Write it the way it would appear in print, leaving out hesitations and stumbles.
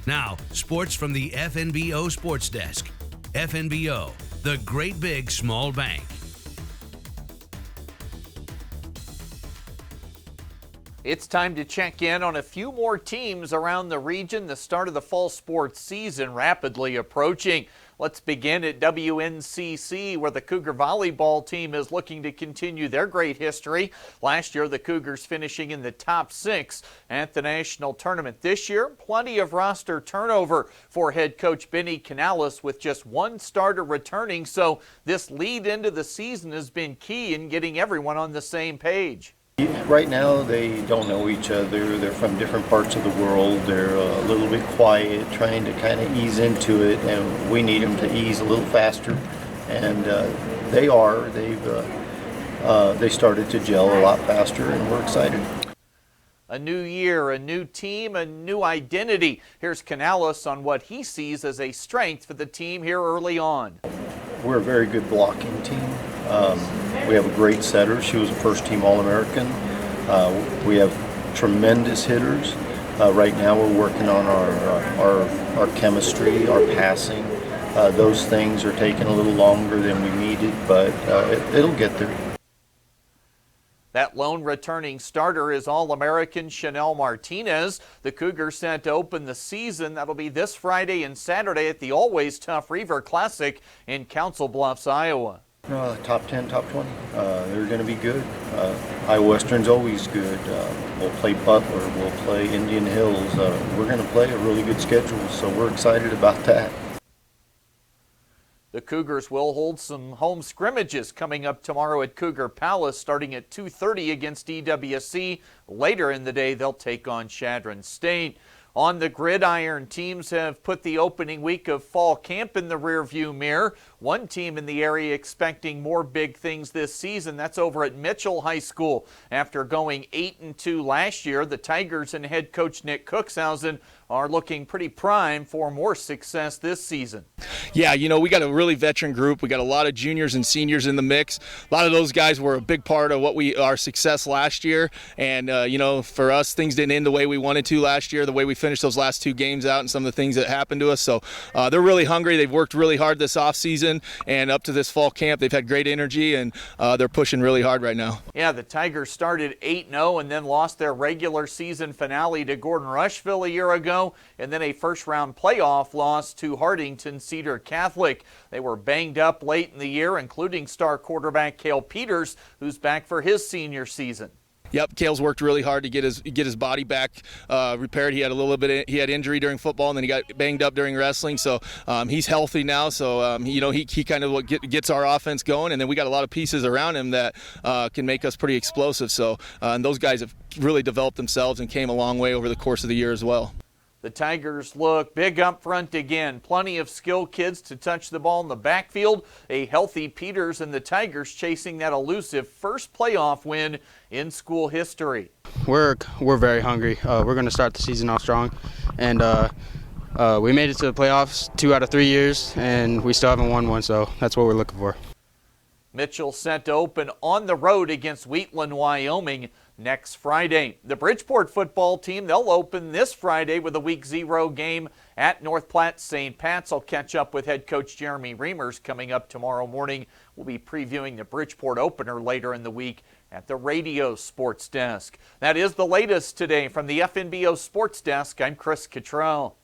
Now, sports from the FNBO Sports Desk. FNBO, the great big small bank. It's time to check in on a few more teams around the region. The start of the fall sports season rapidly approaching. Let's begin at WNCC, where the Cougar volleyball team is looking to continue their great history. Last year, the Cougars finishing in the top 6 at the national tournament. This year, plenty of roster turnover for head coach Benny Canales, with just one starter returning. So this lead into the season has been key in getting everyone on the same page. Right now, they don't know each other. They're from different parts of the world. They're a little bit quiet, trying to kind of ease into it, and we need them to ease a little faster. And they are. They started to gel a lot faster, and we're excited. A new year, a new team, a new identity. Here's Canales on what he sees as a strength for the team here early on. We're a very good blocking team. We have a great setter. She was a first-team All-American. We have tremendous hitters. Right now we're working on our chemistry, our passing. Those things are taking a little longer than we needed, but it'll get there. That lone returning starter is All-American Chanel Martinez. The Cougars set to open the season. That'll be this Friday and Saturday at the always tough Reaver Classic in Council Bluffs, Iowa. Top 10, top 20. They're going to be good. Iowa Western's always good. We'll play Butler. We'll play Indian Hills. We're going to play a really good schedule, so we're excited about that. The Cougars will hold some home scrimmages coming up tomorrow at Cougar Palace, starting at 2:30 against EWC. Later in the day, they'll take on Chadron State. On the gridiron, teams have put the opening week of fall camp in the rearview mirror. One team in the area expecting more big things this season. That's over at Mitchell High School. After going 8-2 last year, the Tigers and head coach Nick Cookshausen are looking pretty prime for more success this season. Yeah, we got a really veteran group. We got a lot of juniors and seniors in the mix. A lot of those guys were a big part of our success last year. And, for us, things didn't end the way we wanted to last year, the way we finished those last 2 games out and some of the things that happened to us. So they're really hungry. They've worked really hard this offseason, and up to this fall camp, they've had great energy, and they're pushing really hard right now. Yeah, the Tigers started 8-0 and then lost their regular season finale to Gordon Rushville a year ago, and then a first-round playoff loss to Hartington Cedar Catholic. They were banged up late in the year, including star quarterback Cale Peters, who's back for his senior season. Yep, Cale's worked really hard to get his body back repaired. He had injury during football, and then he got banged up during wrestling. So he's healthy now. So he kind of gets our offense going, and then we got a lot of pieces around him that can make us pretty explosive. So and those guys have really developed themselves and came a long way over the course of the year as well. The Tigers look big up front again. Plenty of skilled kids to touch the ball in the backfield. A healthy Peters and the Tigers chasing that elusive first playoff win in school history. We're very hungry. We're going to start the season off strong. And we made it to the playoffs 2 out of 3 years, and we still haven't won one, so that's what we're looking for. Mitchell set to open on the road against Wheatland, Wyoming next Friday. The Bridgeport football team, they'll open this Friday with a Week 0 game at North Platte St. Pat's. I'll catch up with head coach Jeremy Reimers coming up tomorrow morning. We'll be previewing the Bridgeport opener later in the week at the Radio Sports Desk. That is the latest today from the FNBO Sports Desk. I'm Chris Cottrell.